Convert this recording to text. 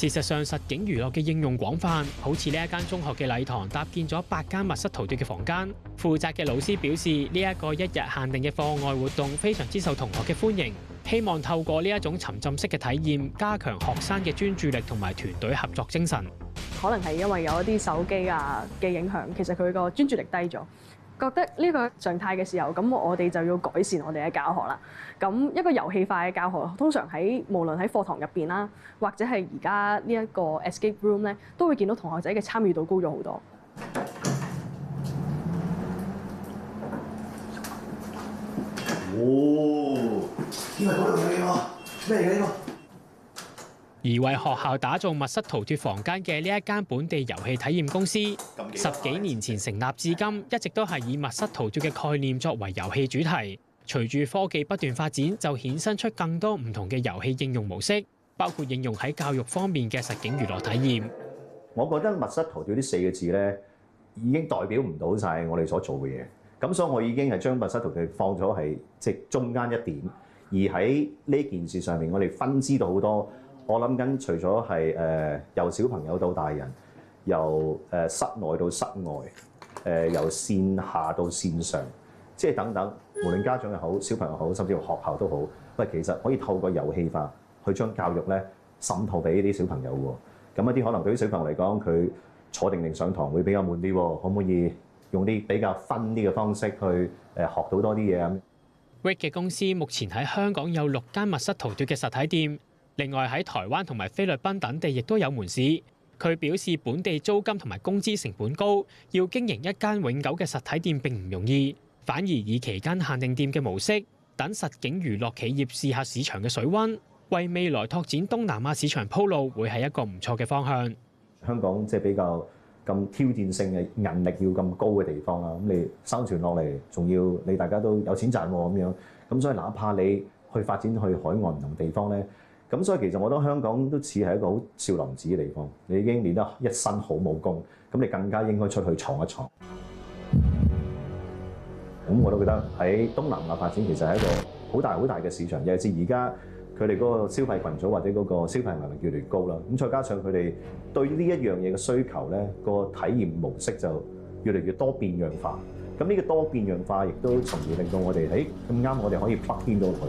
事實上，實景娛樂嘅應用廣泛，好似呢一間中學嘅禮堂搭建咗8間密室逃脫嘅房間。負責嘅老師表示，呢一個1日限定嘅課外活動非常之受同學嘅歡迎，希望透過呢一種沉浸式嘅體驗，加強學生嘅專注力同埋團隊合作精神。可能係因為有一啲手機嘅影響，其實佢個專注力低咗。覺得呢個常態嘅時候，咁我哋就要改善我哋嘅教學啦。咁一個遊戲化嘅教學，通常無論喺課堂入邊啦，或者係而家呢一個 escape room 咧，都會見到同學仔嘅參與度高咗好多。哦，呢個好靚喎，咩嚟嘅呢個？而為學校打造密室逃脫房間嘅呢一間本地遊戲體驗公司，10幾年前成立至今，一直都係以密室逃脫嘅概念作為遊戲主題。隨住科技不斷發展，就衍生出更多唔同嘅遊戲應用模式，包括應用喺教育方面嘅實景娛樂體驗。我覺得密室逃脫呢4個字咧，已經代表唔到晒我哋所做嘅嘢。咁所以我已經係將密室逃脫放咗係即係中間一點，而喺呢件事上面，我哋分支到好多。我諗緊，除咗係由小朋友到大人，由室內到室外，由線下到線上，即係等等，無論家長又好，小朋友好，甚至乎學校都好，喂，其實可以透過遊戲化去將教育咧滲透俾啲小朋友喎。咁一啲可能對於小朋友嚟講，佢坐定定上堂會比較悶啲喎，可唔可以用啲比較分啲嘅方式去學到多啲嘢啊？Rick 嘅公司目前喺香港有6間密室逃脫嘅實體店。另外喺台灣同埋菲律賓等地亦都有門市。佢表示本地租金同埋工資成本高，要經營一間永久嘅實體店並唔容易，反而以期間限定店嘅模式，等實景娛樂企業試下市場嘅水溫，為未來拓展東南亞市場鋪路，會係一個唔錯嘅方向。香港即係比較咁挑戰性嘅人力要咁高嘅地方啦，咁你生存落嚟，仲要你大家都有錢賺喎咁樣，咁所以哪怕你去發展去海外唔同地方咧。咁所以其實我覺得香港都似係一個好少林寺嘅地方，你已經練得一身好武功，咁你更加應該出去闖一闖。咁我都覺得喺東南亞發展其實係一個好大嘅市場，尤其是而家佢哋嗰個消費群組或者嗰個消費能力越嚟越高啦。咁再加上佢哋對呢一樣嘢嘅需求咧，個體驗模式就越嚟越多變樣化。咁呢個多變樣化亦都從而令到我哋咁啱，我哋可以 plug in 到佢。